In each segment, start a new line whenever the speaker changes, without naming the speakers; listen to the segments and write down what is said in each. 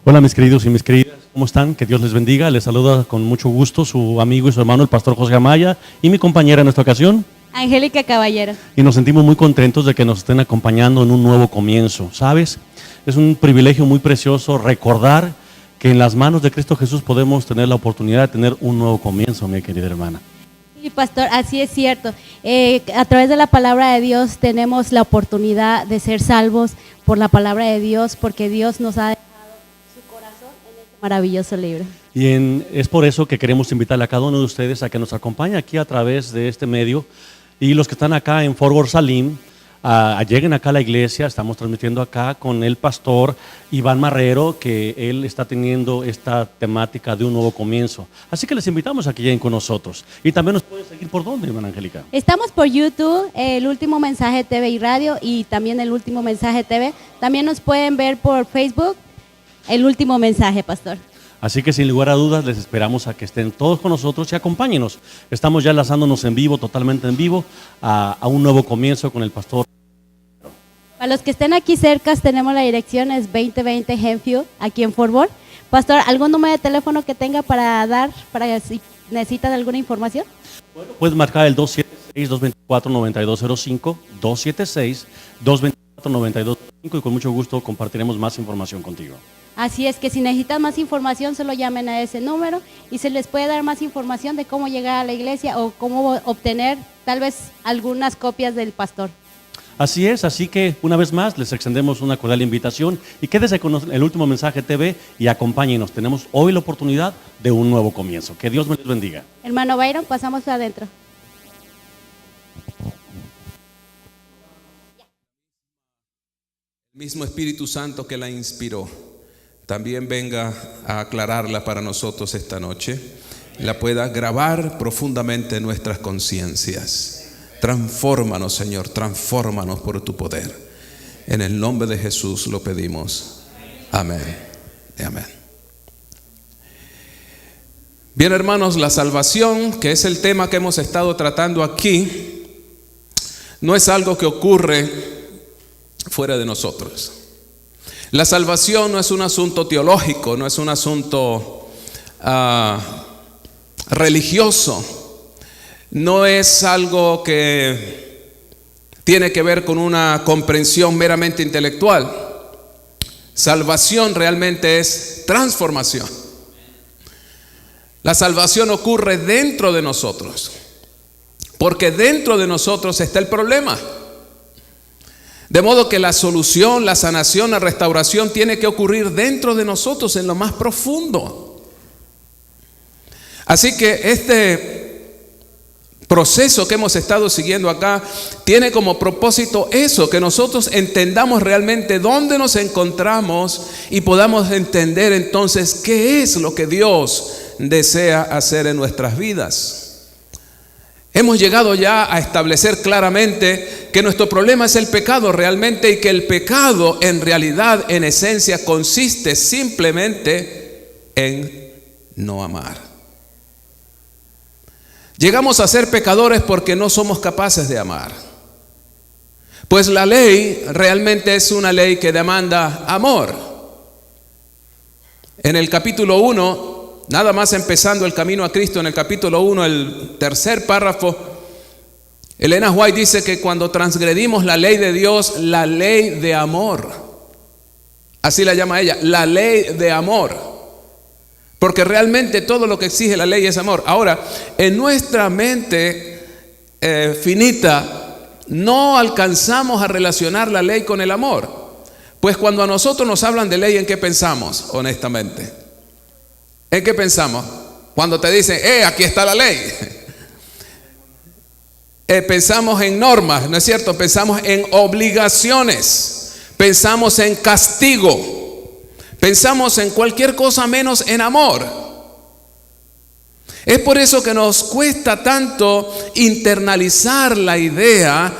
Hola mis queridos y mis queridas, ¿cómo están? Que Dios les bendiga. Les saluda con mucho gusto su amigo y su hermano, el pastor José Amaya, y mi compañera en esta ocasión,
Angélica Caballero.
y nos sentimos muy contentos de que nos estén acompañando en un nuevo comienzo, ¿sabes? Es un privilegio muy precioso recordar que en las manos de Cristo Jesús podemos tener la oportunidad de tener un nuevo comienzo, mi querida hermana.
Sí, pastor, así es cierto. A través de la palabra de Dios tenemos la oportunidad de ser salvos por la palabra de Dios, porque Dios nos ha dejado su corazón en este maravilloso libro.
Y es por eso que queremos invitarle a cada uno de ustedes a que nos acompañe aquí a través de este medio. Y los que están acá en Fort Worth Salim, lleguen acá a la iglesia. Estamos transmitiendo acá con el pastor Iván Marrero, que él está teniendo esta temática de un nuevo comienzo. Así que les invitamos a que lleguen con nosotros. Y también nos pueden seguir por dónde, hermana Angélica.
Estamos por YouTube, el Último Mensaje TV y Radio, y también el Último Mensaje TV. También nos pueden ver por Facebook, el Último Mensaje, pastor.
Así que sin lugar a dudas les esperamos a que estén todos con nosotros y acompáñenos. Estamos ya enlazándonos en vivo, totalmente en vivo, a un nuevo comienzo con el pastor.
Para los que estén aquí cerca, tenemos la dirección, es 2020 Henfield, aquí en Fort Worth. Pastor, ¿algún número de teléfono que tenga para dar, para si necesitan alguna información?
Bueno, puedes marcar el 276-224-9205, 276-224-9205, y con mucho gusto compartiremos más información contigo.
Así es que si necesitan más información, solo llamen a ese número y se les puede dar más información de cómo llegar a la iglesia o cómo obtener tal vez algunas copias del pastor.
Así es, así que una vez más les extendemos una cordial invitación y quédese con el Último Mensaje TV y acompáñenos. Tenemos hoy la oportunidad de un nuevo comienzo. Que Dios me les bendiga.
Hermano Byron, pasamos adentro.
El mismo Espíritu Santo que la inspiró también venga a aclararla para nosotros esta noche, la pueda grabar profundamente en nuestras conciencias. Transfórmanos, Señor, transfórmanos por tu poder. En el nombre de Jesús lo pedimos. Amén y amén. Bien, hermanos, la salvación, que es el tema que hemos estado tratando aquí, no es algo que ocurre fuera de nosotros. La salvación no es un asunto teológico, no es un asunto religioso. No es algo que tiene que ver con una comprensión meramente intelectual. Salvación realmente es transformación. La salvación ocurre dentro de nosotros, porque dentro de nosotros está el problema. De modo que la solución, la sanación, la restauración tiene que ocurrir dentro de nosotros, en lo más profundo. Así que este proceso que hemos estado siguiendo acá tiene como propósito eso, que nosotros entendamos realmente dónde nos encontramos y podamos entender entonces qué es lo que Dios desea hacer en nuestras vidas. Hemos llegado ya a establecer claramente que nuestro problema es el pecado realmente, y que el pecado en realidad, en esencia, consiste simplemente en no amar. Llegamos a ser pecadores porque no somos capaces de amar. Pues la ley realmente es una ley que demanda amor. En el capítulo 1, nada más empezando el camino a Cristo, en el capítulo 1, el tercer párrafo, Elena White dice que cuando transgredimos la ley de Dios, la ley de amor, así la llama ella, la ley de amor. Porque realmente todo lo que exige la ley es amor. Ahora, en nuestra mente finita no alcanzamos a relacionar la ley con el amor. Pues cuando a nosotros nos hablan de ley, ¿en qué pensamos? Honestamente, ¿en qué pensamos? Cuando te dicen, aquí está la ley. Pensamos en normas, ¿no es cierto? Pensamos en obligaciones, pensamos en castigo. Pensamos en cualquier cosa menos en amor. Es por eso que nos cuesta tanto internalizar la idea,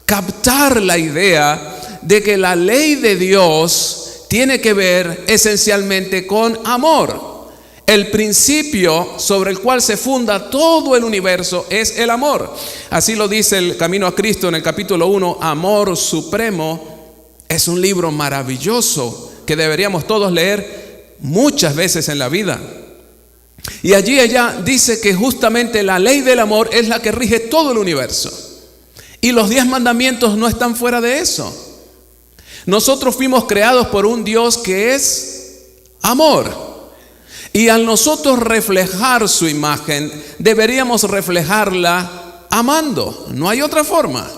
captar la idea de que la ley de Dios tiene que ver esencialmente con amor. El principio sobre el cual se funda todo el universo es el amor. Así lo dice el Camino a Cristo en el capítulo 1, Amor Supremo. Es un libro maravilloso que deberíamos todos leer muchas veces en la vida. Y allí ella dice que justamente la ley del amor es la que rige todo el universo. Y los 10 mandamientos no están fuera de eso. Nosotros fuimos creados por un Dios que es amor. Y al nosotros reflejar su imagen, deberíamos reflejarla amando. No hay otra forma.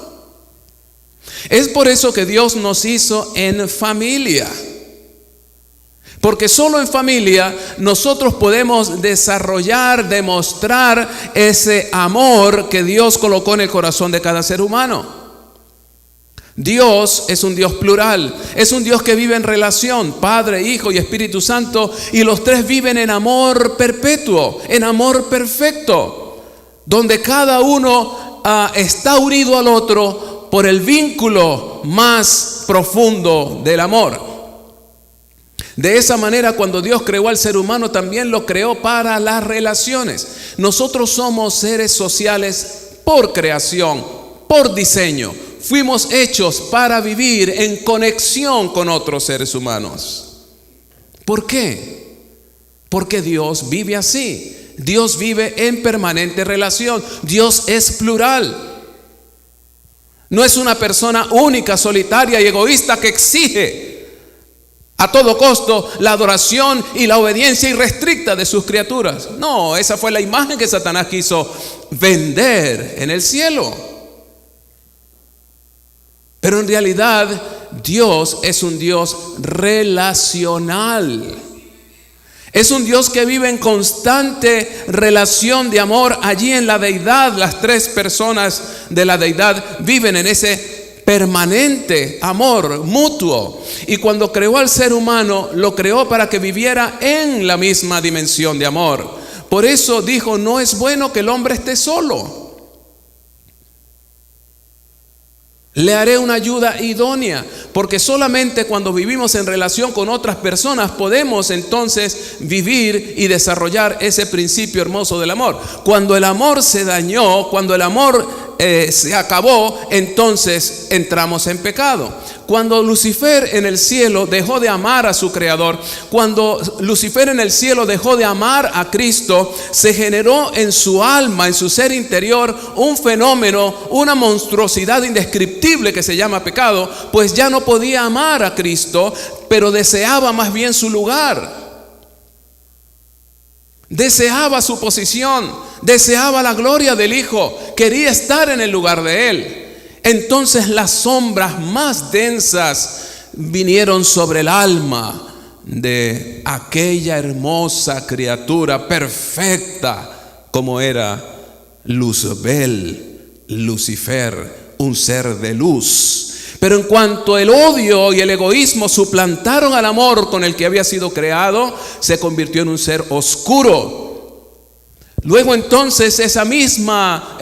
Es por eso que Dios nos hizo en familia. Porque solo en familia nosotros podemos desarrollar, demostrar ese amor que Dios colocó en el corazón de cada ser humano. Dios es un Dios plural, es un Dios que vive en relación, Padre, Hijo y Espíritu Santo, y los tres viven en amor perpetuo, en amor perfecto, donde cada uno está unido al otro por el vínculo más profundo del amor. De esa manera, cuando Dios creó al ser humano, también lo creó para las relaciones. Nosotros somos seres sociales por creación, por diseño. Fuimos hechos para vivir en conexión con otros seres humanos. ¿Por qué? Porque Dios vive así. Dios vive en permanente relación. Dios es plural. No es una persona única, solitaria y egoísta que exige a todo costo la adoración y la obediencia irrestricta de sus criaturas. No, esa fue la imagen que Satanás quiso vender en el cielo. Pero en realidad Dios es un Dios relacional. Es un Dios que vive en constante relación de amor. Allí en la deidad, las 3 personas de la deidad viven en ese permanente amor mutuo. Y cuando creó al ser humano, lo creó para que viviera en la misma dimensión de amor. Por eso dijo, no es bueno que el hombre esté solo. Le haré una ayuda idónea, porque solamente cuando vivimos en relación con otras personas podemos entonces vivir y desarrollar ese principio hermoso del amor. Cuando el amor se dañó, cuando el amor se acabó, entonces entramos en pecado. Cuando Lucifer en el cielo dejó de amar a su creador, cuando Lucifer en el cielo dejó de amar a Cristo, se generó en su alma, en su ser interior, un fenómeno, una monstruosidad indescriptible que se llama pecado, pues ya no podía amar a Cristo, pero deseaba más bien su lugar. Deseaba su posición, deseaba la gloria del Hijo, quería estar en el lugar de Él. Entonces las sombras más densas vinieron sobre el alma de aquella hermosa criatura perfecta como era Luzbel, Lucifer, un ser de luz. Pero en cuanto el odio y el egoísmo suplantaron al amor con el que había sido creado, se convirtió en un ser oscuro. Luego entonces esa misma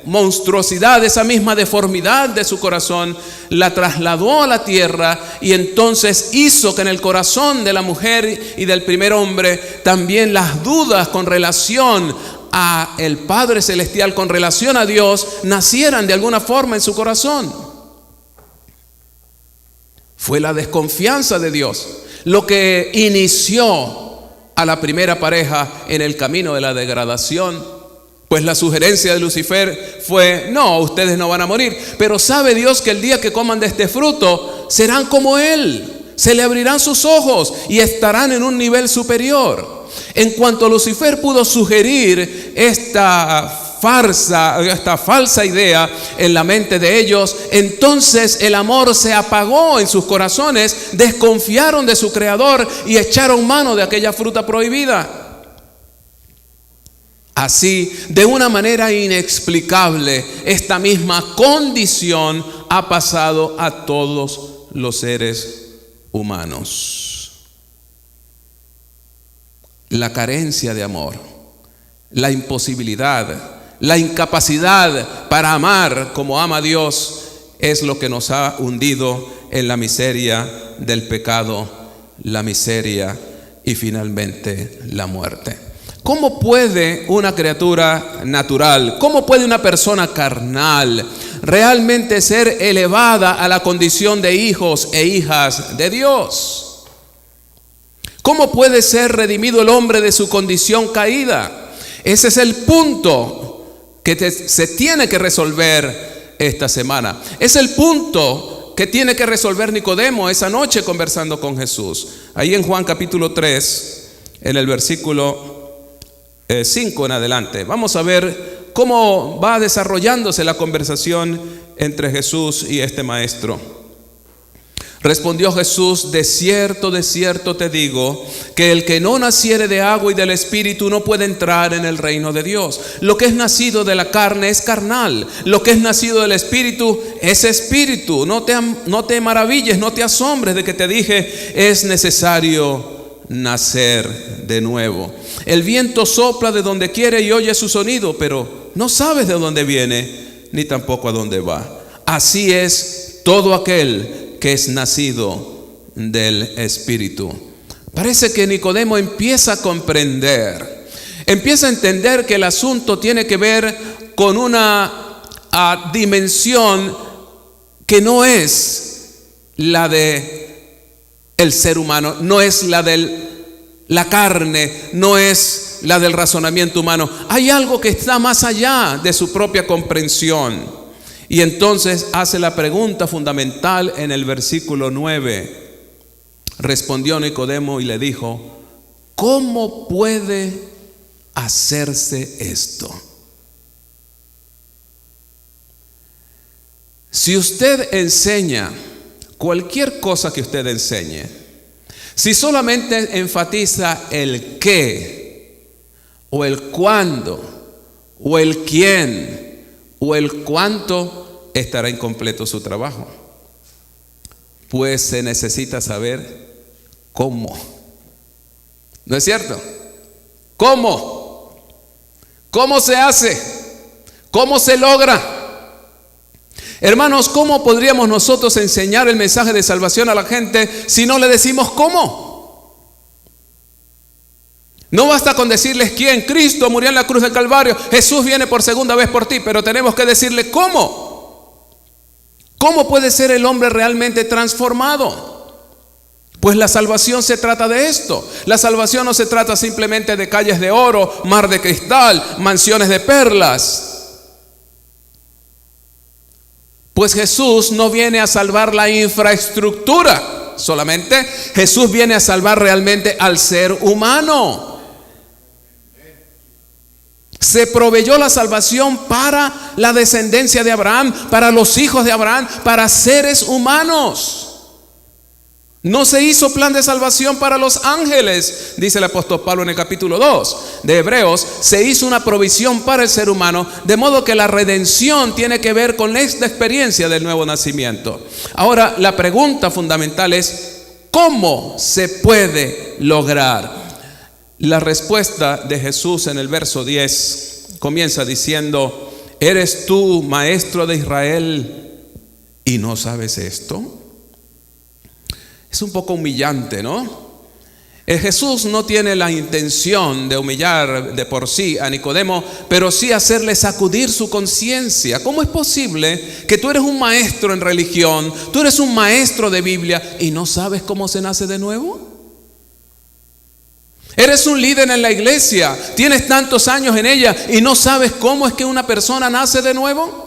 monstruosidad, esa misma deformidad de su corazón la trasladó a la tierra, y entonces hizo que en el corazón de la mujer y del primer hombre también las dudas con relación a el Padre Celestial, con relación a Dios, nacieran de alguna forma en su corazón. Fue la desconfianza de Dios lo que inició a la primera pareja en el camino de la degradación. Pues la sugerencia de Lucifer fue: no, ustedes no van a morir, pero sabe Dios que el día que coman de este fruto serán como Él, se le abrirán sus ojos y estarán en un nivel superior. En cuanto Lucifer pudo sugerir esta falsa idea en la mente de ellos, entonces el amor se apagó en sus corazones, desconfiaron de su creador y echaron mano de aquella fruta prohibida. Así, de una manera inexplicable, esta misma condición ha pasado a todos los seres humanos. La carencia de amor, la imposibilidad, la incapacidad para amar como ama Dios es lo que nos ha hundido en la miseria del pecado, la miseria y finalmente la muerte. ¿Cómo puede una criatura natural, cómo puede una persona carnal realmente ser elevada a la condición de hijos e hijas de Dios? ¿Cómo puede ser redimido el hombre de su condición caída? Ese es el punto que se tiene que resolver esta semana. Es el punto que tiene que resolver Nicodemo esa noche conversando con Jesús. Ahí en Juan capítulo 3, en el versículo 5 en adelante. Vamos a ver cómo va desarrollándose la conversación entre Jesús y este maestro. Respondió Jesús: de cierto te digo, que el que no naciere de agua y del Espíritu no puede entrar en el reino de Dios. Lo que es nacido de la carne es carnal, lo que es nacido del Espíritu es espíritu. No te maravilles, no te asombres de que te dije, es necesario nacer de nuevo. El viento sopla de donde quiere y oye su sonido, pero no sabes de dónde viene, ni tampoco a dónde va. Así es todo aquel que es nacido del Espíritu. Parece que Nicodemo empieza a comprender, empieza a entender que el asunto tiene que ver con una dimensión que no es la de el ser humano, no es la de la carne, no es la del razonamiento humano. Hay algo que está más allá de su propia comprensión. Y entonces hace la pregunta fundamental en el versículo 9. Respondió Nicodemo y le dijo: ¿cómo puede hacerse esto? Si usted enseña cualquier cosa que usted enseñe, si solamente enfatiza el qué, o el cuándo, o el quién, o el cuánto, estará incompleto su trabajo. Pues se necesita saber cómo. ¿No es cierto? ¿Cómo? ¿Cómo se hace? ¿Cómo se logra? Hermanos, ¿cómo podríamos nosotros enseñar el mensaje de salvación a la gente si no le decimos cómo? No basta con decirles quién. Cristo murió en la cruz del Calvario, Jesús viene por segunda vez por ti, pero tenemos que decirle cómo. ¿Cómo puede ser el hombre realmente transformado? Pues la salvación se trata de esto. La salvación no se trata simplemente de calles de oro, mar de cristal, mansiones de perlas. Pues Jesús no viene a salvar la infraestructura solamente, Jesús viene a salvar realmente al ser humano. Se proveyó la salvación para la descendencia de Abraham, para los hijos de Abraham, para seres humanos. No se hizo plan de salvación para los ángeles, dice el apóstol Pablo en el capítulo 2 de Hebreos. Se hizo una provisión para el ser humano, de modo que la redención tiene que ver con esta experiencia del nuevo nacimiento. Ahora, la pregunta fundamental es: ¿cómo se puede lograr? La respuesta de Jesús en el verso 10 comienza diciendo: ¿eres tú maestro de Israel y no sabes esto? Es un poco humillante, ¿no? Jesús no tiene la intención de humillar de por sí a Nicodemo, pero sí hacerle sacudir su conciencia. ¿Cómo es posible que tú eres un maestro en religión, tú eres un maestro de Biblia y no sabes cómo se nace de nuevo? Eres un líder en la iglesia, tienes tantos años en ella y no sabes cómo es que una persona nace de nuevo.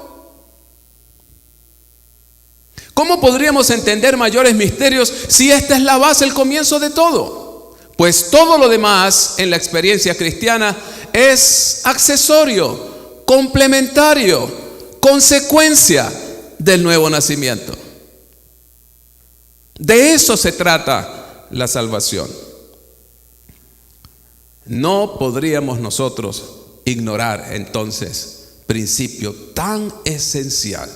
¿Cómo podríamos entender mayores misterios si esta es la base, el comienzo de todo? Pues todo lo demás en la experiencia cristiana es accesorio, complementario, consecuencia del nuevo nacimiento. De eso se trata la salvación. No podríamos nosotros ignorar entonces principio tan esencial.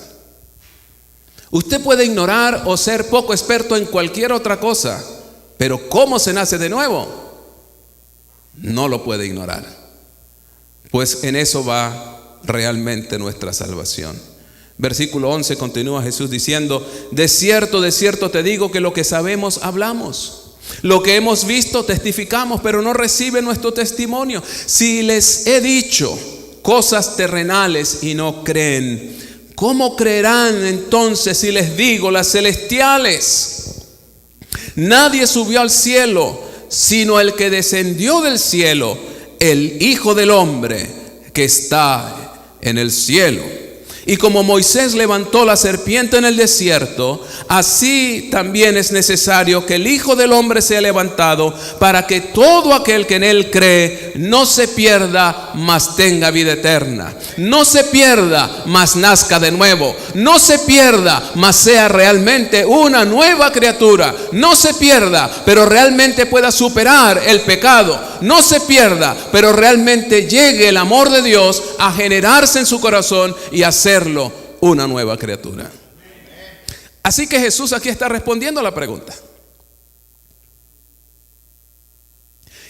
Usted puede ignorar o ser poco experto en cualquier otra cosa, pero ¿cómo se nace de nuevo? No lo puede ignorar. Pues en eso va realmente nuestra salvación. Versículo 11 continúa Jesús diciendo: de cierto te digo que lo que sabemos hablamos Lo que hemos visto testificamos, pero no reciben nuestro testimonio. Si les he dicho cosas terrenales y no creen, ¿cómo creerán entonces si les digo las celestiales? Nadie subió al cielo, sino el que descendió del cielo, el Hijo del Hombre que está en el cielo. Y como Moisés levantó la serpiente en el desierto, así también es necesario que el Hijo del Hombre sea levantado, para que todo aquel que en él cree no se pierda, mas tenga vida eterna. No se pierda, mas nazca de nuevo. No se pierda, mas sea realmente una nueva criatura. No se pierda, pero realmente pueda superar el pecado. No se pierda, pero realmente llegue el amor de Dios a generarse en su corazón y hacerlo una nueva criatura. Así que Jesús aquí está respondiendo a la pregunta.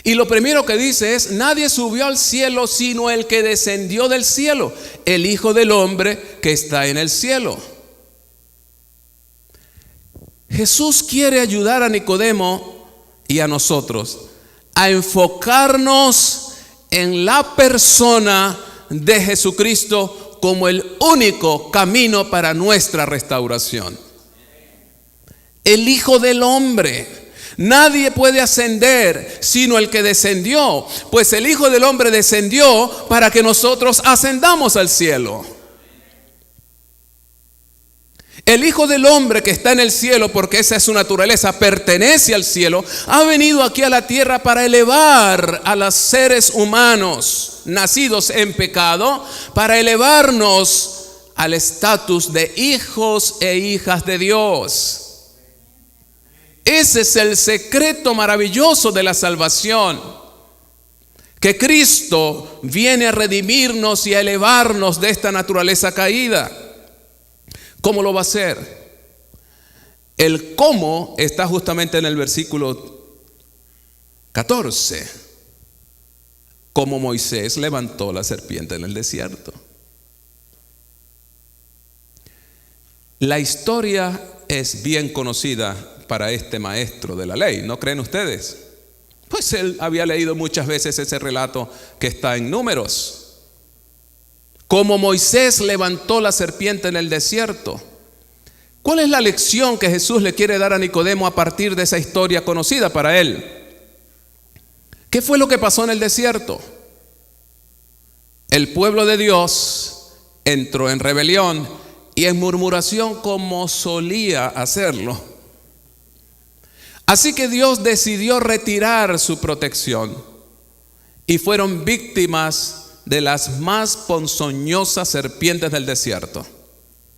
Y lo primero que dice es: nadie subió al cielo sino el que descendió del cielo, el Hijo del Hombre que está en el cielo. Jesús quiere ayudar a Nicodemo y a nosotros a enfocarnos en la persona de Jesucristo como el único camino para nuestra restauración. El Hijo del Hombre. Nadie puede ascender sino el que descendió, pues el Hijo del Hombre descendió para que nosotros ascendamos al cielo. El Hijo del Hombre que está en el cielo, porque esa es su naturaleza, pertenece al cielo, ha venido aquí a la tierra para elevar a los seres humanos nacidos en pecado, para elevarnos al estatus de hijos e hijas de Dios. Ese es el secreto maravilloso de la salvación, que Cristo viene a redimirnos y a elevarnos de esta naturaleza caída. ¿Cómo lo va a hacer? El cómo está justamente en el versículo 14. Como Moisés levantó la serpiente en el desierto. La historia es bien conocida para este maestro de la ley, ¿no creen ustedes? Pues él había leído muchas veces ese relato que está en Números. Como Moisés levantó la serpiente en el desierto. ¿Cuál es la lección que Jesús le quiere dar a Nicodemo a partir de esa historia conocida para él? ¿Qué fue lo que pasó en el desierto? El pueblo de Dios entró en rebelión y en murmuración como solía hacerlo. Así que Dios decidió retirar su protección y fueron víctimas de las más ponzoñosas serpientes del desierto,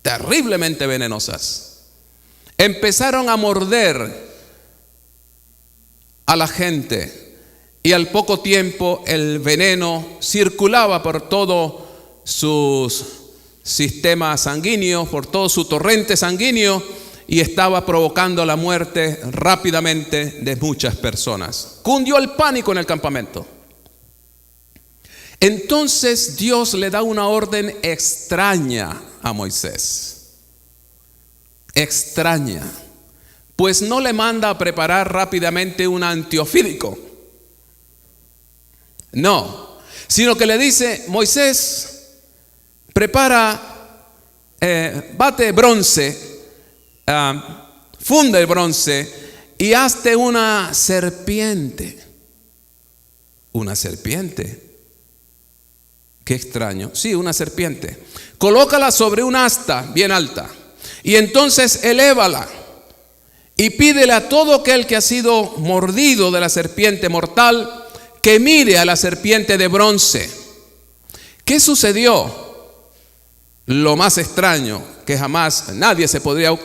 terriblemente venenosas. Empezaron a morder a la gente y al poco tiempo el veneno circulaba por todo su sistema sanguíneo, por todo su torrente sanguíneo, y estaba provocando la muerte rápidamente de muchas personas. Cundió el pánico en el campamento. Entonces Dios le da una orden extraña a Moisés. Extraña. Pues no le manda a preparar rápidamente un antiofídico. No. Sino que le dice: Moisés, prepara, bate bronce, funde el bronce y hazte una serpiente. Una serpiente. Qué extraño. Sí, una serpiente. Colócala sobre un asta bien alta y entonces elévala y pídele a todo aquel que ha sido mordido de la serpiente mortal que mire a la serpiente de bronce. ¿Qué sucedió? Lo más extraño que jamás nadie se podría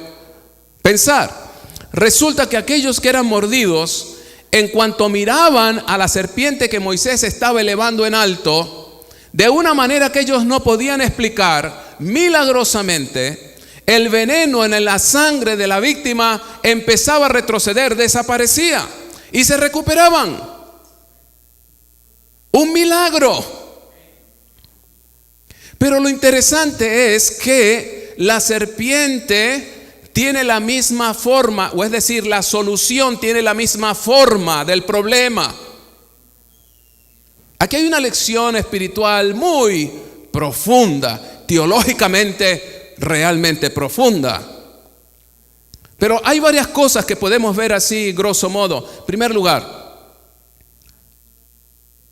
pensar. Resulta que aquellos que eran mordidos, en cuanto miraban a la serpiente que Moisés estaba elevando en alto, de una manera que ellos no podían explicar, milagrosamente, el veneno en la sangre de la víctima empezaba a retroceder, desaparecía y se recuperaban. Un milagro. Pero lo interesante es que la serpiente tiene la misma forma, o es decir, la solución tiene la misma forma del problema. Aquí hay una lección espiritual muy profunda, teológicamente realmente profunda. Pero hay varias cosas que podemos ver así, grosso modo. En primer lugar,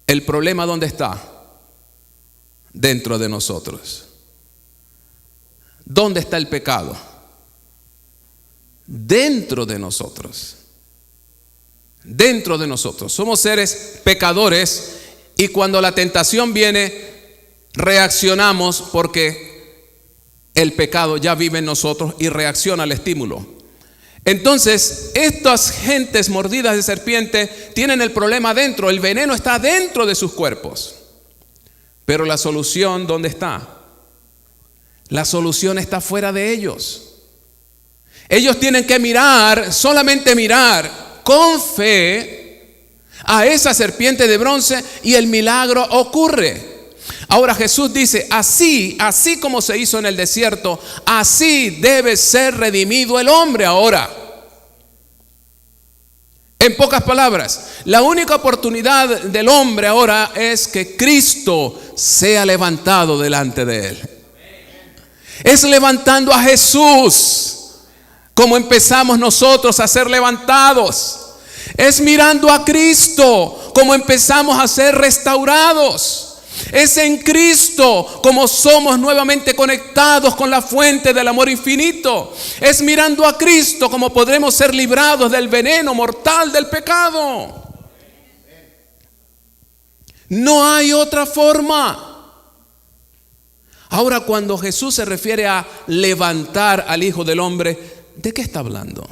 el problema ¿dónde está? Dentro de nosotros. ¿Dónde está el pecado? Dentro de nosotros. Dentro de nosotros. Somos seres pecadores y cuando la tentación viene, reaccionamos porque el pecado ya vive en nosotros y reacciona al estímulo. Entonces, estas gentes mordidas de serpiente tienen el problema dentro, el veneno está dentro de sus cuerpos. Pero la solución, ¿dónde está? La solución está fuera de ellos. Ellos tienen que mirar, solamente mirar con fe a esa serpiente de bronce y el milagro ocurre. Ahora Jesús dice, así como se hizo en el desierto, así debe ser redimido el hombre ahora. En pocas palabras, la única oportunidad del hombre ahora es que Cristo sea levantado delante de él. Es levantando a Jesús como empezamos nosotros a ser levantados. Es mirando a Cristo como empezamos a ser restaurados. Es en Cristo como somos nuevamente conectados con la fuente del amor infinito. Es mirando a Cristo como podremos ser librados del veneno mortal del pecado. No hay otra forma. Ahora, cuando Jesús se refiere a levantar al Hijo del Hombre, ¿de qué está hablando?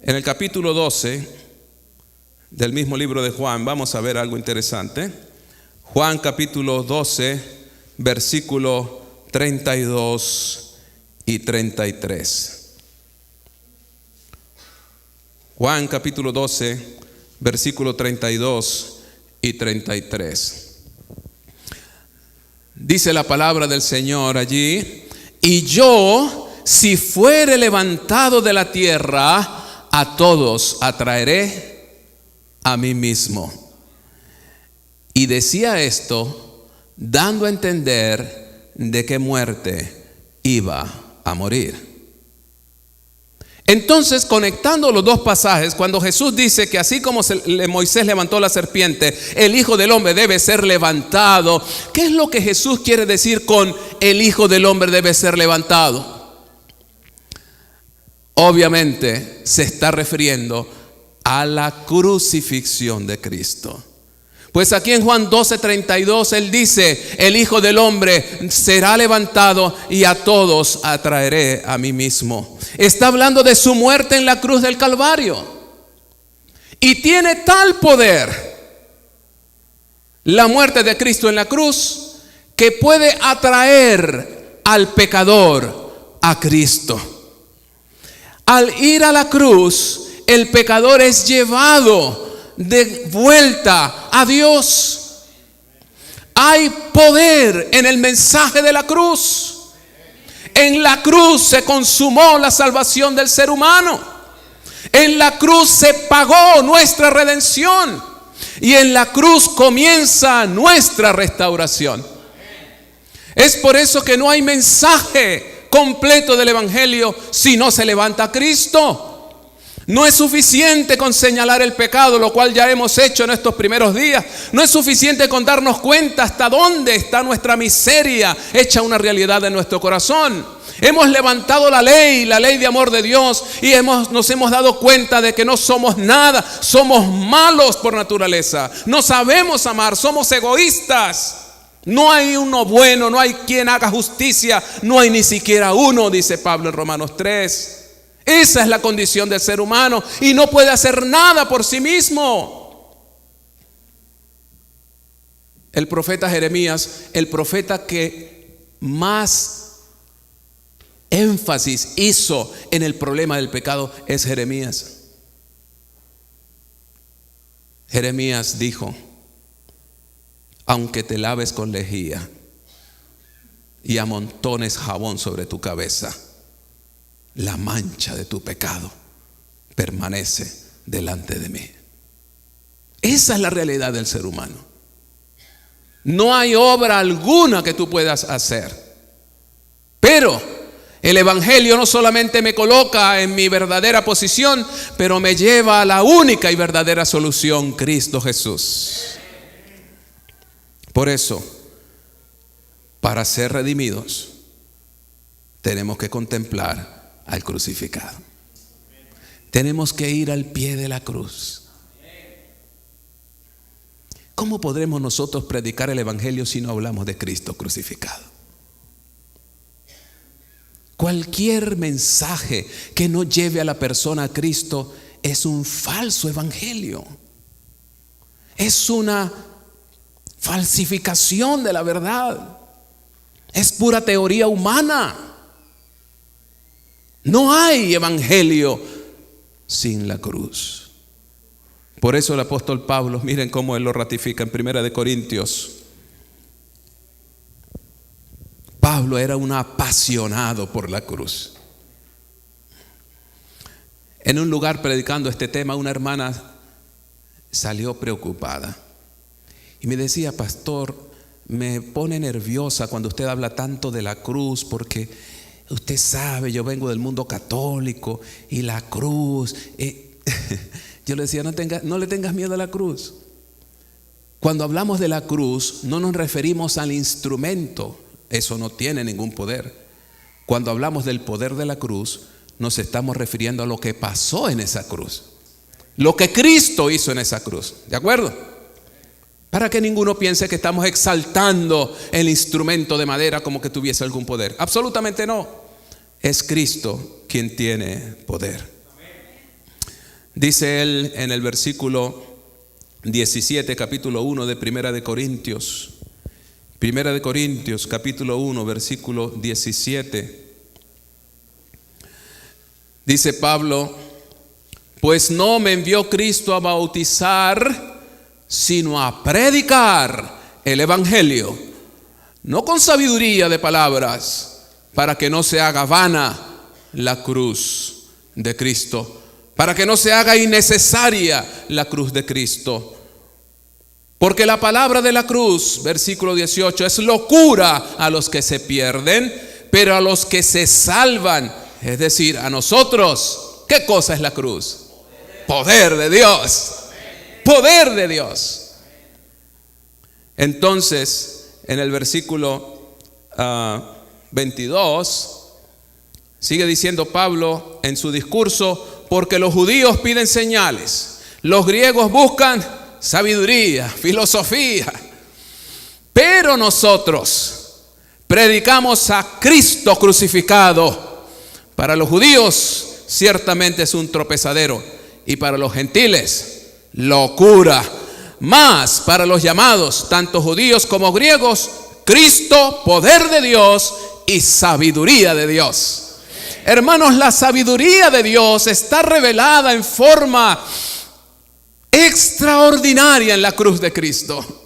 En el capítulo 12 del mismo libro de Juan, vamos a ver algo interesante. Juan capítulo 12, versículo 32 y 33. Juan capítulo 12, versículo 32 y 33. Dice la palabra del Señor allí: y yo, si fuere levantado de la tierra, a todos atraeré a mí mismo. Y decía esto dando a entender de qué muerte iba a morir. Entonces, conectando los dos pasajes, cuando Jesús dice que así como Moisés levantó la serpiente, el Hijo del Hombre debe ser levantado, ¿qué es lo que Jesús quiere decir con el Hijo del Hombre debe ser levantado? Obviamente se está refiriendo a la crucifixión de Cristo. Pues aquí en Juan 12:32 él dice: el Hijo del Hombre será levantado y a todos atraeré a mí mismo. Está hablando de su muerte en la cruz del Calvario. Y tiene tal poder la muerte de Cristo en la cruz que puede atraer al pecador a Cristo. Al ir a la cruz, el pecador es llevado de vuelta a Dios. Hay poder en el mensaje de la cruz. En la cruz se consumó la salvación del ser humano. En la cruz se pagó nuestra redención. Y en la cruz comienza nuestra restauración. Es por eso que no hay mensaje completo del evangelio si no se levanta a Cristo. No es suficiente con señalar el pecado, lo cual ya hemos hecho en estos primeros días. No es suficiente con darnos cuenta hasta dónde está nuestra miseria hecha una realidad en nuestro corazón. Hemos levantado la ley de amor de Dios, y nos hemos dado cuenta de que no somos nada, somos malos por naturaleza. No sabemos amar, somos egoístas. No hay uno bueno, no hay quien haga justicia, no hay ni siquiera uno, dice Pablo en Romanos 3. Esa es la condición del ser humano y no puede hacer nada por sí mismo. El profeta Jeremías, el profeta que más énfasis hizo en el problema del pecado, es Jeremías. Jeremías dijo: aunque te laves con lejía y amontones jabón sobre tu cabeza, la mancha de tu pecado permanece delante de mí. Esa es la realidad del ser humano. No hay obra alguna que tú puedas hacer. Pero el Evangelio no solamente me coloca en mi verdadera posición, pero me lleva a la única y verdadera solución, Cristo Jesús. Por eso, para ser redimidos, tenemos que contemplar al crucificado. Tenemos que ir al pie de la cruz. ¿Cómo podremos nosotros predicar el Evangelio si no hablamos de Cristo crucificado? Cualquier mensaje que no lleve a la persona a Cristo es un falso evangelio. Es una falsificación de la verdad. Es pura teoría humana. No hay evangelio sin la cruz. Por eso el apóstol Pablo, miren cómo él lo ratifica en 1 Corintios. Pablo era un apasionado por la cruz. En un lugar predicando este tema, una hermana salió preocupada y me decía: pastor, me pone nerviosa cuando usted habla tanto de la cruz, porque usted sabe, yo vengo del mundo católico y la cruz. Yo le decía: no le tengas miedo a la cruz. Cuando hablamos de la cruz, no nos referimos al instrumento. Eso no tiene ningún poder. Cuando hablamos del poder de la cruz, nos estamos refiriendo a lo que pasó en esa cruz, lo que Cristo hizo en esa cruz. ¿De acuerdo? Para que ninguno piense que estamos exaltando el instrumento de madera como que tuviese algún poder. Absolutamente no. Es Cristo quien tiene poder. Dice él en el versículo 17, capítulo 1 de Primera de Corintios. Primera de Corintios, capítulo 1, versículo 17. Dice Pablo: pues no me envió Cristo a bautizar, sino a predicar el Evangelio, no con sabiduría de palabras, para que no se haga vana la cruz de Cristo, para que no se haga innecesaria la cruz de Cristo. Porque la palabra de la cruz, versículo 18, es locura a los que se pierden, pero a los que se salvan, es decir, a nosotros, ¿qué cosa es la cruz? Poder de Dios. Poder de Dios. Entonces, en el versículo 22, sigue diciendo Pablo en su discurso: porque los judíos piden señales, los griegos buscan sabiduría, filosofía, pero nosotros predicamos a Cristo crucificado. Para los judíos ciertamente es un tropezadero, y para los gentiles locura, mas para los llamados, tanto judíos como griegos, Cristo, poder de Dios y sabiduría de Dios. Hermanos, la sabiduría de Dios está revelada en forma extraordinaria en la cruz de Cristo.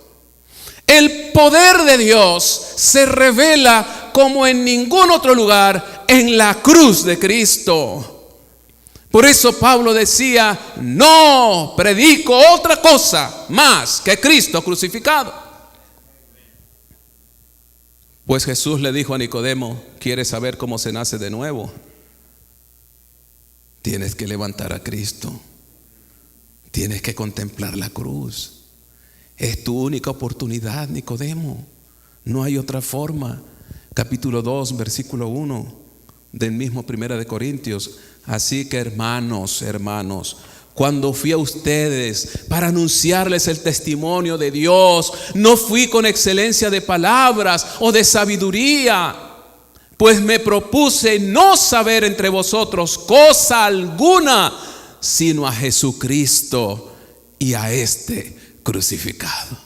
El poder de Dios se revela como en ningún otro lugar en la cruz de Cristo. Por eso Pablo decía: no predico otra cosa más que Cristo crucificado. Pues Jesús le dijo a Nicodemo: ¿quieres saber cómo se nace de nuevo? Tienes que levantar a Cristo. Tienes que contemplar la cruz. Es tu única oportunidad, Nicodemo. No hay otra forma. Capítulo 2, versículo 1 del mismo Primera de Corintios. Así que hermanos, cuando fui a ustedes para anunciarles el testimonio de Dios, no fui con excelencia de palabras o de sabiduría, pues me propuse no saber entre vosotros cosa alguna, sino a Jesucristo y a este crucificado.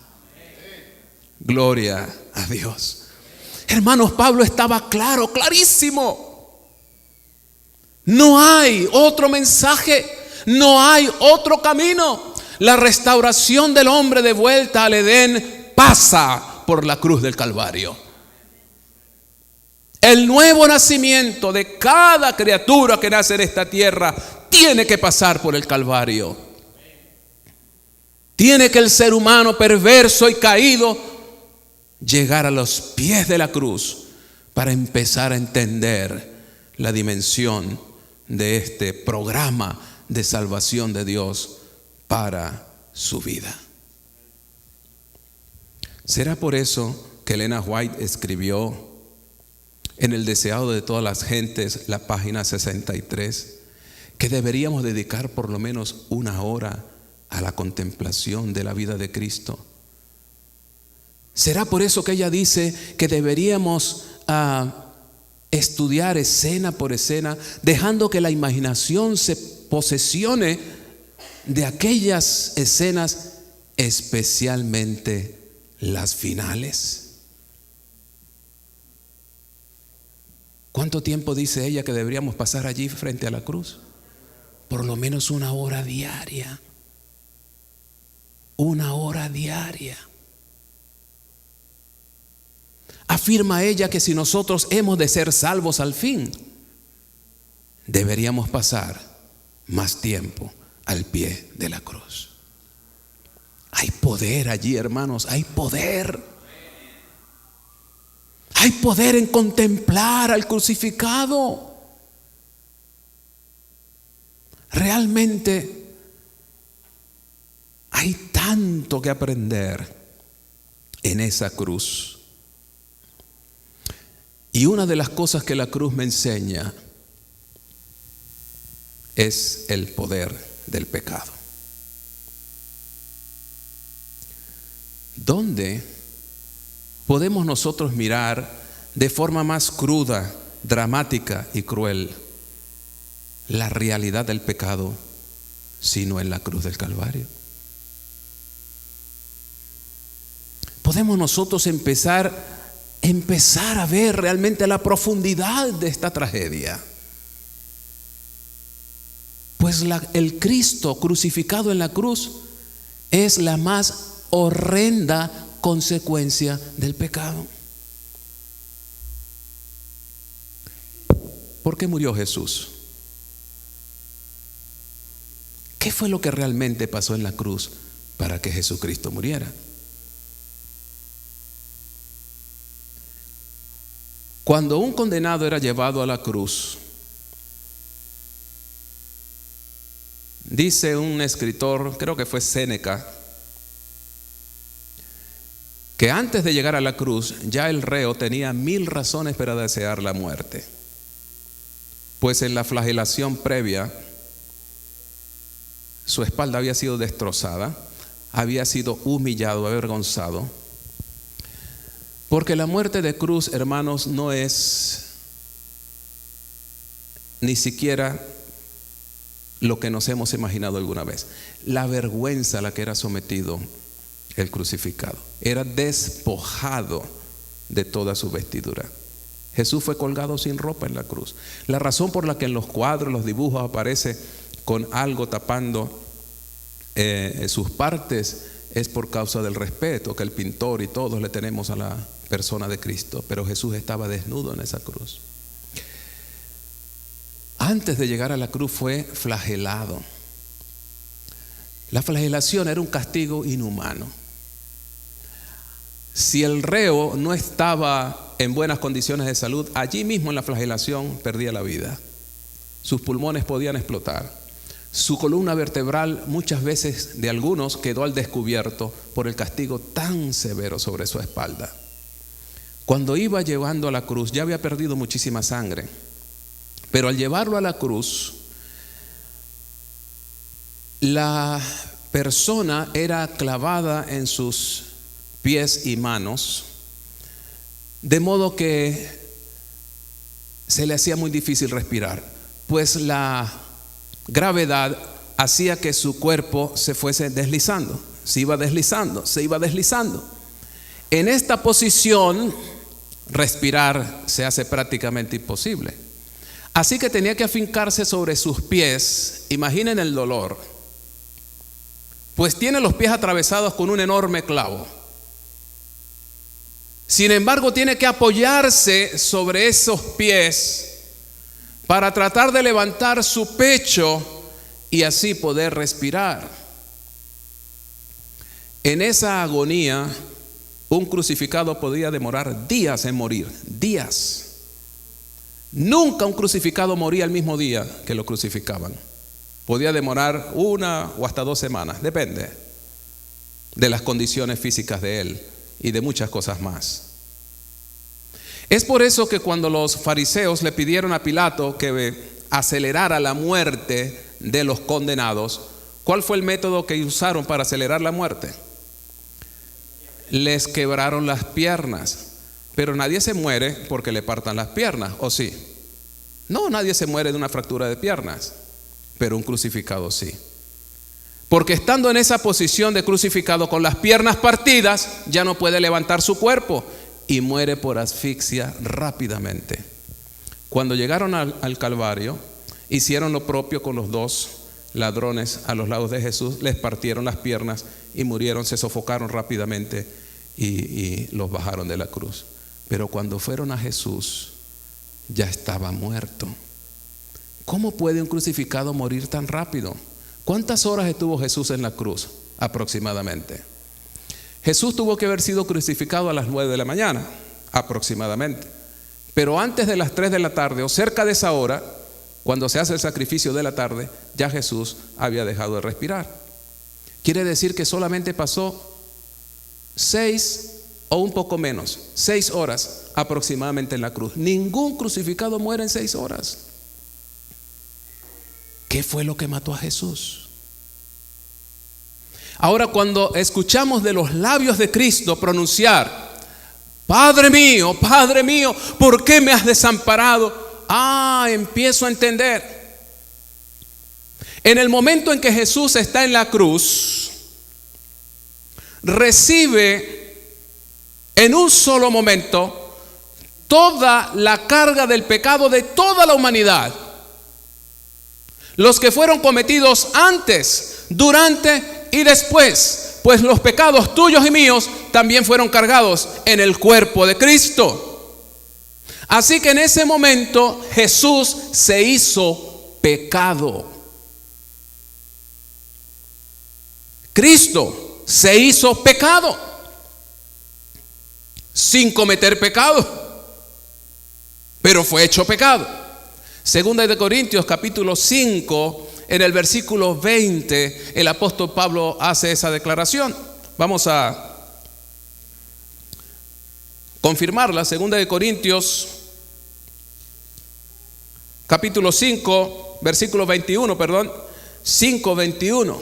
Gloria a Dios. Hermanos, Pablo estaba clarísimo. No hay otro mensaje, no hay otro camino. La restauración del hombre de vuelta al Edén pasa por la cruz del Calvario. El nuevo nacimiento de cada criatura que nace en esta tierra tiene que pasar por el Calvario. Tiene que el ser humano perverso y caído llegar a los pies de la cruz para empezar a entender la dimensión de este programa de salvación de Dios para su vida. ¿Será por eso que Elena White escribió en El deseado de todas las gentes, la página 63, que deberíamos dedicar por lo menos una hora a la contemplación de la vida de Cristo? ¿Será por eso que ella dice que deberíamos estudiar escena por escena, dejando que la imaginación se posesione de aquellas escenas, especialmente las finales? ¿Cuánto tiempo dice ella que deberíamos pasar allí frente a la cruz? Por lo menos una hora diaria. Una hora diaria. Afirma ella que si nosotros hemos de ser salvos al fin, deberíamos pasar más tiempo al pie de la cruz. Hay poder allí, hermanos, hay poder. Hay poder en contemplar al crucificado. Realmente hay tanto que aprender en esa cruz. Y una de las cosas que la cruz me enseña es el poder del pecado. ¿Dónde podemos nosotros mirar de forma más cruda, dramática y cruel la realidad del pecado, sino en la cruz del Calvario? Podemos nosotros empezar a ver realmente la profundidad de esta tragedia. Pues el Cristo crucificado en la cruz es la más horrenda consecuencia del pecado. ¿Por qué murió Jesús? ¿Qué fue lo que realmente pasó en la cruz para que Jesucristo muriera? Cuando un condenado era llevado a la cruz, dice un escritor, creo que fue Séneca, que antes de llegar a la cruz ya el reo tenía 1000 razones para desear la muerte, pues en la flagelación previa su espalda había sido destrozada, había sido humillado, avergonzado, porque la muerte de cruz, hermanos, no es ni siquiera lo que nos hemos imaginado alguna vez. La vergüenza a la que era sometido el crucificado, era despojado de toda su vestidura. Jesús fue colgado sin ropa en la cruz. La razón por la que en los cuadros, los dibujos aparece con algo tapando sus partes es por causa del respeto que el pintor y todos le tenemos a la persona de Cristo. Pero Jesús estaba desnudo en esa cruz. Antes de llegar a la cruz fue flagelado. La flagelación era un castigo inhumano. Si el reo no estaba en buenas condiciones de salud, allí mismo en la flagelación perdía la vida. Sus pulmones podían explotar. Su columna vertebral, muchas veces de algunos, quedó al descubierto por el castigo tan severo sobre su espalda. Cuando iba llevando a la cruz, ya había perdido muchísima sangre, pero al llevarlo a la cruz, la persona era clavada en sus pies y manos, de modo que se le hacía muy difícil respirar, pues la gravedad hacía que su cuerpo se fuese deslizando, se iba deslizando, se iba deslizando. En esta posición, respirar se hace prácticamente imposible. Así que tenía que afincarse sobre sus pies. Imaginen el dolor, pues tiene los pies atravesados con un enorme clavo. Sin embargo, tiene que apoyarse sobre esos pies para tratar de levantar su pecho y así poder respirar. En esa agonía, un crucificado podía demorar días en morir, días. Nunca un crucificado moría el mismo día que lo crucificaban. Podía demorar 1 o hasta 2 semanas, depende de las condiciones físicas de él y de muchas cosas más. Es por eso que cuando los fariseos le pidieron a Pilato que acelerara la muerte de los condenados, ¿cuál fue el método que usaron para acelerar la muerte? Les quebraron las piernas. Pero nadie se muere porque le partan las piernas, ¿o sí? No, nadie se muere de una fractura de piernas, pero un crucificado sí. Porque estando en esa posición de crucificado con las piernas partidas, ya no puede levantar su cuerpo y muere por asfixia rápidamente. Cuando llegaron al Calvario, hicieron lo propio con los 2 ladrones a los lados de Jesús, les partieron las piernas y murieron, se sofocaron rápidamente y los bajaron de la cruz. Pero cuando fueron a Jesús, ya estaba muerto. ¿Cómo puede un crucificado morir tan rápido? ¿Cuántas horas estuvo Jesús en la cruz? Aproximadamente. Jesús tuvo que haber sido crucificado a las 9 de la mañana, aproximadamente. Pero antes de las 3 de la tarde o cerca de esa hora, cuando se hace el sacrificio de la tarde, ya Jesús había dejado de respirar. Quiere decir que solamente pasó 6 o un poco menos, 6 horas aproximadamente en la cruz. Ningún crucificado muere en 6 horas. ¿Qué fue lo que mató a Jesús? Ahora, cuando escuchamos de los labios de Cristo pronunciar: Padre mío, ¿por qué me has desamparado? Empiezo a entender. En el momento en que Jesús está en la cruz, recibe en un solo momento toda la carga del pecado de toda la humanidad. Los que fueron cometidos antes, durante y después, pues los pecados tuyos y míos también fueron cargados en el cuerpo de Cristo. Así que en ese momento Jesús se hizo pecado. Cristo se hizo pecado sin cometer pecado, pero fue hecho pecado. Segunda de Corintios capítulo 5, en el versículo 20, el apóstol Pablo hace esa declaración. Vamos a confirmarla. Segunda de Corintios capítulo 5, versículo 21, 5:21.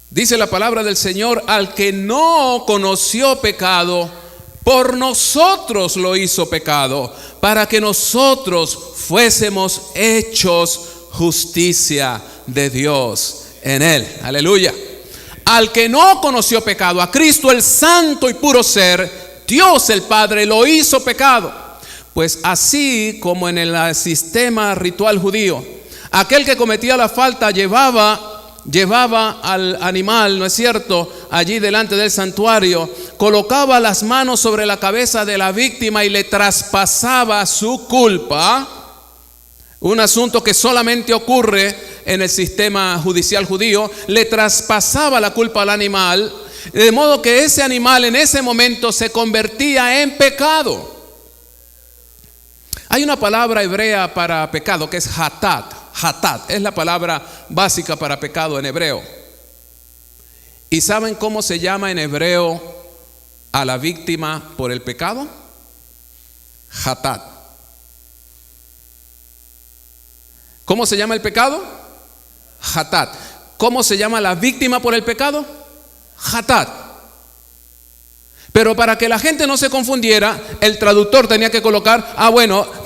Dice la palabra del Señor: al que no conoció pecado, por nosotros lo hizo pecado, para que nosotros fuésemos hechos justicia de Dios en él. Aleluya. Al que no conoció pecado, a Cristo el santo y puro ser, Dios el Padre lo hizo pecado. Pues así como en el sistema ritual judío, aquel que cometía la falta llevaba al animal, ¿no es cierto?, allí delante del santuario, colocaba las manos sobre la cabeza de la víctima y le traspasaba su culpa. Un asunto que solamente ocurre en el sistema judicial judío. Le traspasaba la culpa al animal, de modo que ese animal en ese momento se convertía en pecado. Hay una palabra hebrea para pecado que es hatat. Hatat es la palabra básica para pecado en hebreo. ¿Y saben cómo se llama en hebreo a la víctima por el pecado? Hatat. ¿Cómo se llama el pecado? Hatat. ¿Cómo se llama la víctima por el pecado? Hatat. Pero para que la gente no se confundiera, el traductor tenía que colocar: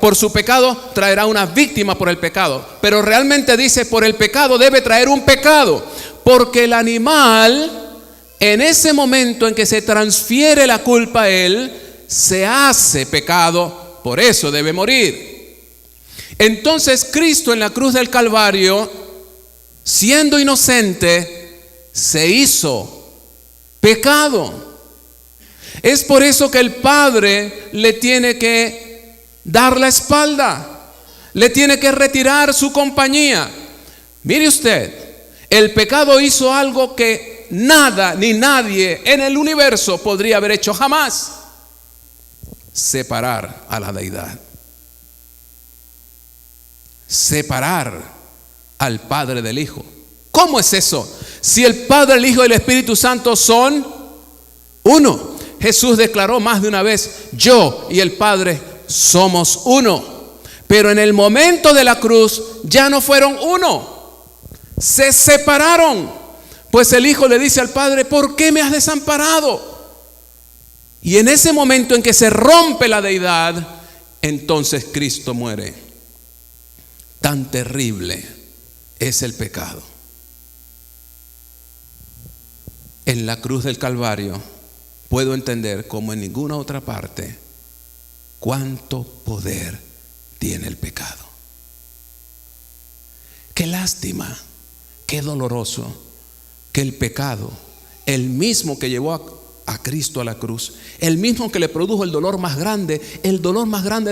por su pecado traerá una víctima por el pecado. Pero realmente dice: por el pecado debe traer un pecado, porque el animal, en ese momento en que se transfiere la culpa a él, se hace pecado, por eso debe morir. Entonces Cristo en la cruz del Calvario, siendo inocente, se hizo pecado. Es por eso que el Padre le tiene que dar la espalda, le tiene que retirar su compañía. Mire usted, el pecado hizo algo que nada ni nadie en el universo podría haber hecho jamás: separar a la deidad, separar al Padre del Hijo. ¿Cómo es eso? Si el Padre, el Hijo y el Espíritu Santo son uno. Jesús declaró más de una vez: yo y el Padre somos uno. Pero en el momento de la cruz ya no fueron uno, se separaron. Pues el Hijo le dice al Padre: ¿por qué me has desamparado? Y en ese momento en que se rompe la deidad, entonces Cristo muere. Tan terrible es el pecado. En la cruz del Calvario puedo entender, como en ninguna otra parte, cuánto poder tiene el pecado. Qué lástima, qué doloroso que el pecado, el mismo que llevó a Cristo a la cruz, el mismo que le produjo el dolor más grande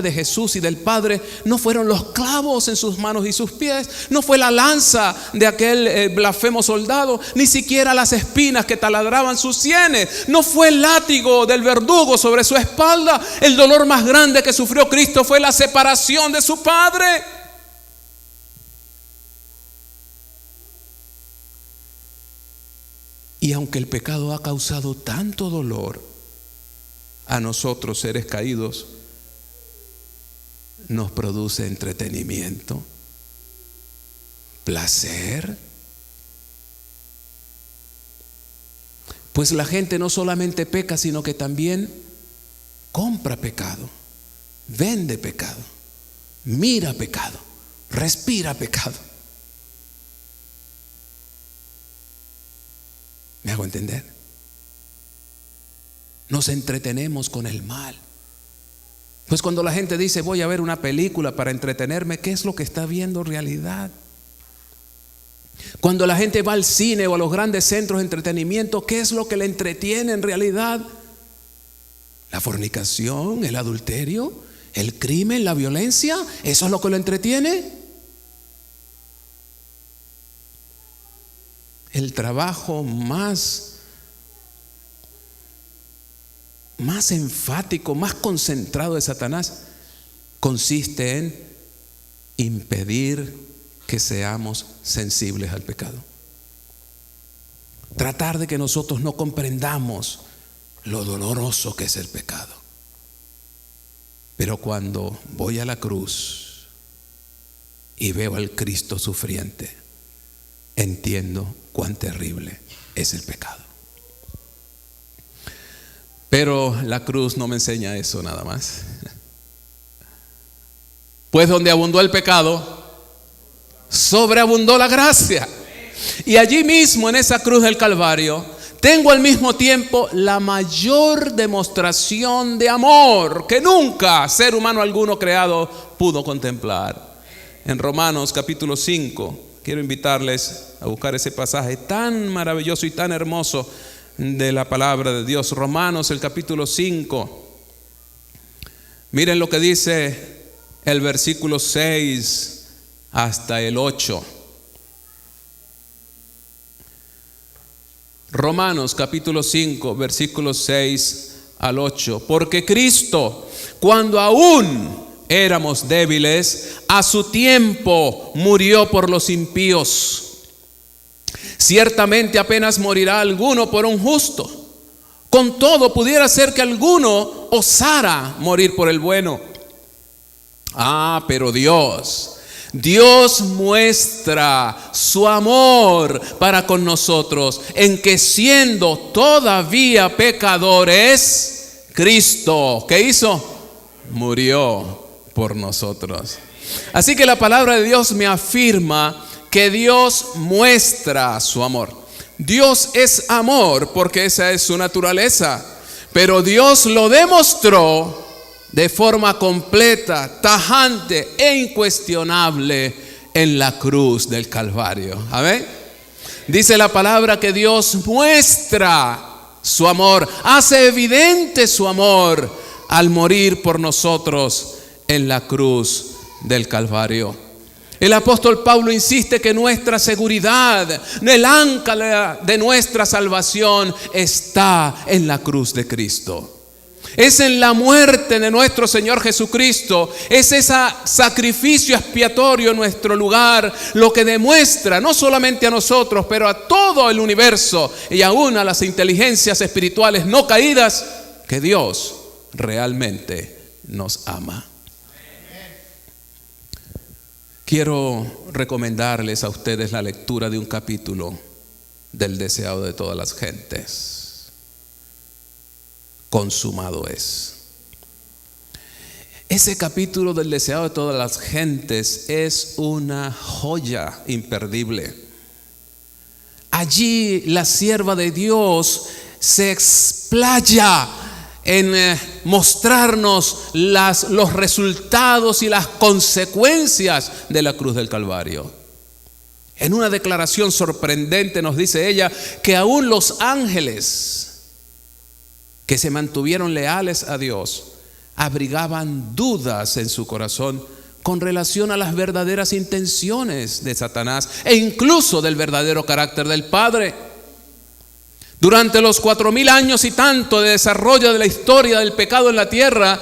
de Jesús y del Padre, no fueron los clavos en sus manos y sus pies, no fue la lanza de aquel blasfemo soldado, ni siquiera las espinas que taladraban sus sienes, no fue el látigo del verdugo sobre su espalda. El dolor más grande que sufrió Cristo fue la separación de su Padre. Y aunque el pecado ha causado tanto dolor a nosotros, seres caídos, nos produce entretenimiento, placer. Pues la gente no solamente peca, sino que también compra pecado, vende pecado, mira pecado, respira pecado. ¿Me hago entender? Nos entretenemos con el mal. Pues cuando la gente dice: voy a ver una película para entretenerme, ¿qué es lo que está viendo en realidad? Cuando la gente va al cine o a los grandes centros de entretenimiento, ¿qué es lo que le entretiene en realidad? ¿La fornicación, el adulterio, el crimen, la violencia? ¿Eso es lo que lo entretiene? El trabajo más enfático, más concentrado de Satanás consiste en impedir que seamos sensibles al pecado. Tratar de que nosotros no comprendamos lo doloroso que es el pecado. Pero cuando voy a la cruz y veo al Cristo sufriente, entiendo cuán terrible es el pecado. Pero la cruz no me enseña eso nada más. Pues donde abundó el pecado, sobreabundó la gracia. Y allí mismo, en esa cruz del Calvario, tengo al mismo tiempo la mayor demostración de amor que nunca ser humano alguno creado pudo contemplar. En Romanos capítulo 5, quiero invitarles a buscar ese pasaje tan maravilloso y tan hermoso de la palabra de Dios. Romanos, el capítulo 5. Miren lo que dice el versículo 6 hasta el 8. Romanos capítulo 5, versículos 6 al 8. Porque Cristo, cuando aún éramos débiles, a su tiempo murió por los impíos. Ciertamente apenas morirá alguno por un justo. Con todo, pudiera ser que alguno osara morir por el bueno. Pero Dios muestra su amor para con nosotros en que, siendo todavía pecadores, Cristo, ¿qué hizo? Murió por nosotros. Así que la palabra de Dios me afirma que Dios muestra su amor. Dios es amor porque esa es su naturaleza, pero Dios lo demostró de forma completa, tajante e incuestionable en la cruz del Calvario. Amén. Dice la palabra que Dios muestra su amor, hace evidente su amor al morir por nosotros en la cruz del Calvario. El apóstol Pablo insiste que nuestra seguridad, el ancla de nuestra salvación está en la cruz de Cristo. Es en la muerte de nuestro Señor Jesucristo, es ese sacrificio expiatorio en nuestro lugar lo que demuestra no solamente a nosotros, pero a todo el universo y aún a las inteligencias espirituales no caídas, que Dios realmente nos ama. Quiero recomendarles a ustedes la lectura de un capítulo del deseado de todas las gentes. Consumado es. Ese capítulo del deseado de todas las gentes es una joya imperdible. Allí la sierva de Dios se explaya en mostrarnos los resultados y las consecuencias de la cruz del Calvario. En una declaración sorprendente nos dice ella que aún los ángeles que se mantuvieron leales a Dios abrigaban dudas en su corazón con relación a las verdaderas intenciones de Satanás e incluso del verdadero carácter del Padre. Durante los 4000 años y tanto de desarrollo de la historia del pecado en la tierra,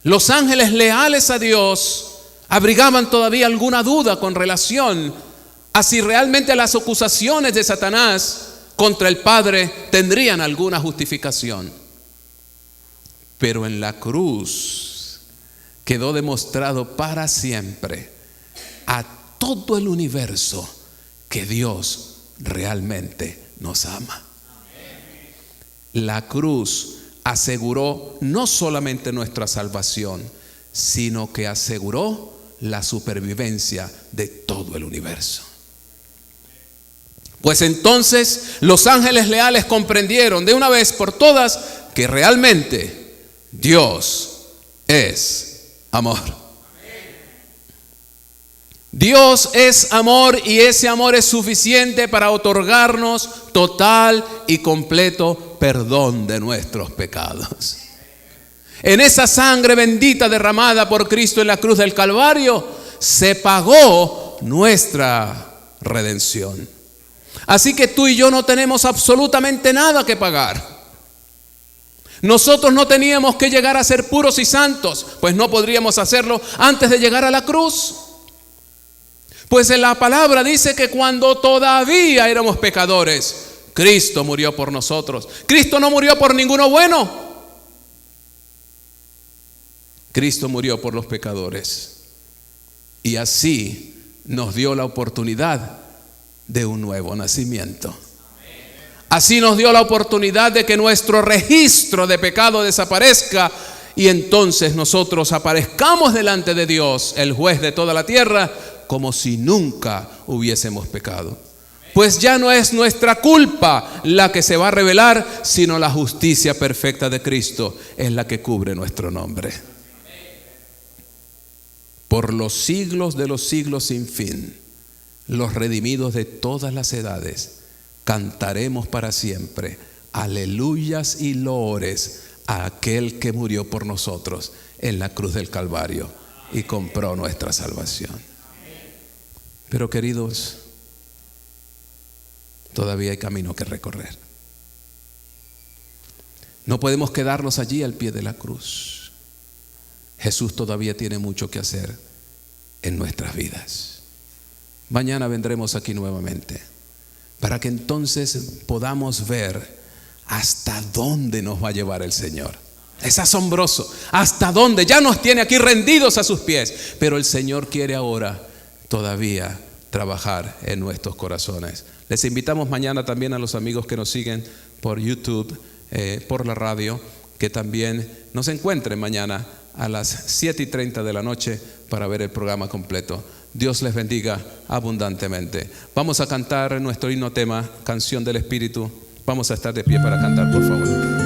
los ángeles leales a Dios abrigaban todavía alguna duda con relación a si realmente las acusaciones de Satanás contra el Padre tendrían alguna justificación. Pero en la cruz quedó demostrado para siempre a todo el universo que Dios realmente nos ama. La cruz aseguró no solamente nuestra salvación, sino que aseguró la supervivencia de todo el universo. Pues entonces los ángeles leales comprendieron de una vez por todas que realmente Dios es amor. Dios es amor y ese amor es suficiente para otorgarnos total y completo perdón de nuestros pecados. En esa sangre bendita derramada por Cristo en la cruz del Calvario se pagó nuestra redención. Así que tú y yo no tenemos absolutamente nada que pagar. Nosotros no teníamos que llegar a ser puros y santos, pues no podríamos hacerlo antes de llegar a la cruz. Pues en la palabra dice que cuando todavía éramos pecadores, Cristo murió por nosotros. Cristo no murió por ninguno bueno. Cristo murió por los pecadores. Y así nos dio la oportunidad de un nuevo nacimiento. Así nos dio la oportunidad de que nuestro registro de pecado desaparezca y entonces nosotros aparezcamos delante de Dios, el juez de toda la tierra, como si nunca hubiésemos pecado. Pues ya no es nuestra culpa la que se va a revelar, sino la justicia perfecta de Cristo es la que cubre nuestro nombre. Por los siglos de los siglos sin fin, los redimidos de todas las edades, cantaremos para siempre aleluyas y loores a aquel que murió por nosotros en la cruz del Calvario y compró nuestra salvación. Pero queridos, todavía hay camino que recorrer. No podemos quedarnos allí al pie de la cruz. Jesús todavía tiene mucho que hacer en nuestras vidas. Mañana vendremos aquí nuevamente para que entonces podamos ver hasta dónde nos va a llevar el Señor. Es asombroso, hasta dónde. Ya nos tiene aquí rendidos a sus pies, pero el Señor quiere ahora todavía trabajar en nuestros corazones. Les invitamos mañana también a los amigos que nos siguen por YouTube, por la radio, que también nos encuentren mañana a las 7:30 de la noche para ver el programa completo. Dios les bendiga abundantemente. Vamos a cantar nuestro himno tema, Canción del Espíritu. Vamos a estar de pie para cantar, por favor.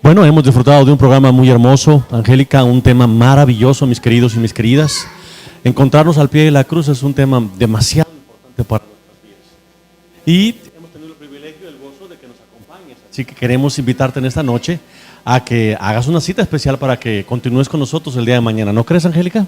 Bueno, hemos disfrutado de un programa muy hermoso, Angélica, un tema maravilloso, mis queridos y mis queridas. Encontrarnos al pie de la cruz es un tema demasiado importante para nuestras vidas. Y hemos tenido el privilegio y el gozo de que nos acompañes. Así que queremos invitarte en esta noche a que hagas una cita especial para que continúes con nosotros el día de mañana. ¿No crees, Angélica?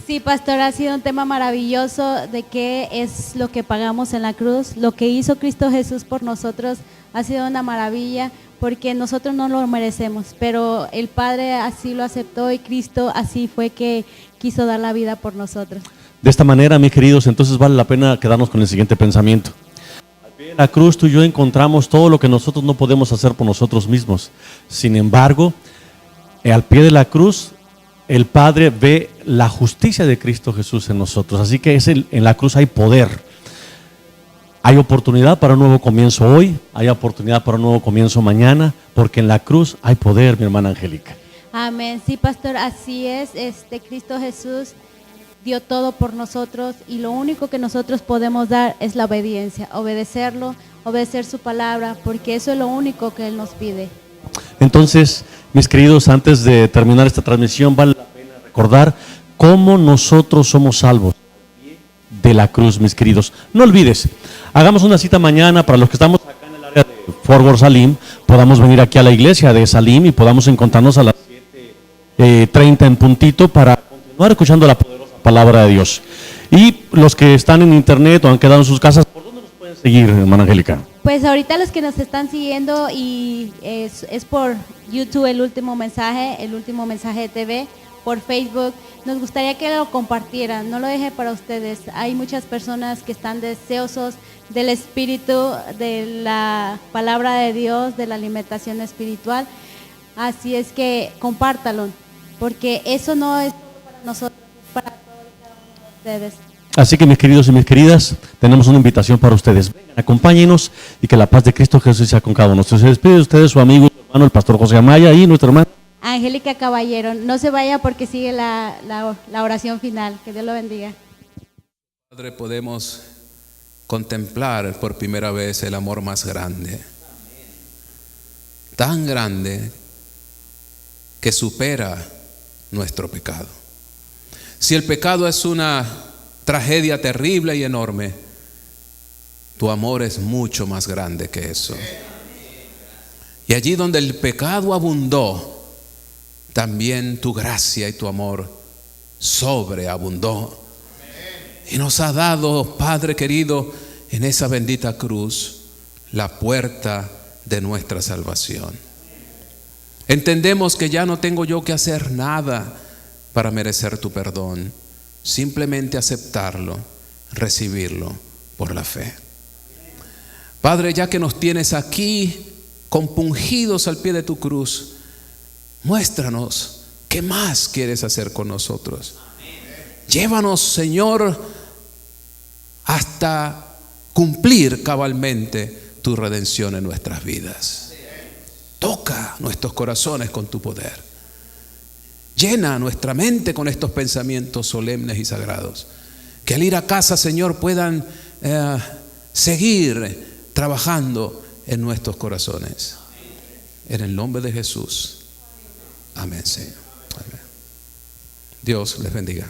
Sí, pastor, ha sido un tema maravilloso de qué es lo que pagamos en la cruz. Lo que hizo Cristo Jesús por nosotros ha sido una maravilla, porque nosotros no lo merecemos, pero el Padre así lo aceptó y Cristo así fue que quiso dar la vida por nosotros.
De esta manera, mis queridos, entonces vale la pena quedarnos con el siguiente pensamiento. Al pie de la cruz tú y yo encontramos todo lo que nosotros no podemos hacer por nosotros mismos. Sin embargo, al pie de la cruz, el Padre ve la justicia de Cristo Jesús en nosotros. Así que en la cruz hay poder. Hay oportunidad para un nuevo comienzo hoy, hay oportunidad para un nuevo comienzo mañana, porque en la cruz hay poder, mi hermana Angélica.
Amén. Sí, pastor, así es. Cristo Jesús dio todo por nosotros y lo único que nosotros podemos dar es la obediencia, obedecerlo, obedecer su palabra, porque eso es lo único que Él nos pide.
Entonces, mis queridos, antes de terminar esta transmisión, vale la pena recordar cómo nosotros somos salvos de la cruz, mis queridos. No olvides, hagamos una cita mañana para los que estamos acá en el área de Fort Worth Salim, podamos venir aquí a la iglesia de Salim y podamos encontrarnos a las 7:30 en puntito para continuar escuchando la poderosa palabra de Dios. Y los que están en internet o han quedado en sus casas, ¿por dónde nos pueden seguir, hermana Angélica?
Pues ahorita los que nos están siguiendo y es por YouTube el último mensaje TV, por Facebook, nos gustaría que lo compartieran, no lo deje para ustedes. Hay muchas personas que están deseosos del espíritu, de la palabra de Dios, de la alimentación espiritual, así es que compártalo, porque eso no es para nosotros, es para todos y cada uno de ustedes.
Así que mis queridos y mis queridas, tenemos una invitación para ustedes. Vengan, acompáñenos y que la paz de Cristo Jesús sea con cada uno. Se despide de ustedes su amigo, su hermano, el pastor José Amaya y nuestra hermana
Angélica Caballero. No se vaya porque sigue la oración final. Que Dios lo bendiga.
Padre, podemos contemplar por primera vez el amor más grande, tan grande que supera nuestro pecado. Si el pecado es una tragedia terrible y enorme, tu amor es mucho más grande que eso. Y allí donde el pecado abundó, también tu gracia y tu amor sobreabundó. Y nos ha dado, Padre querido, en esa bendita cruz, la puerta de nuestra salvación. Entendemos que ya no tengo yo que hacer nada para merecer tu perdón, simplemente aceptarlo, recibirlo por la fe. Padre, ya que nos tienes aquí compungidos al pie de tu cruz, muéstranos qué más quieres hacer con nosotros. Llévanos, Señor, hasta cumplir cabalmente tu redención en nuestras vidas. Toca nuestros corazones con tu poder. Llena nuestra mente con estos pensamientos solemnes y sagrados, que al ir a casa, Señor, puedan seguir trabajando en nuestros corazones. En el nombre de Jesús. Amén, Señor. Amén. Dios les bendiga.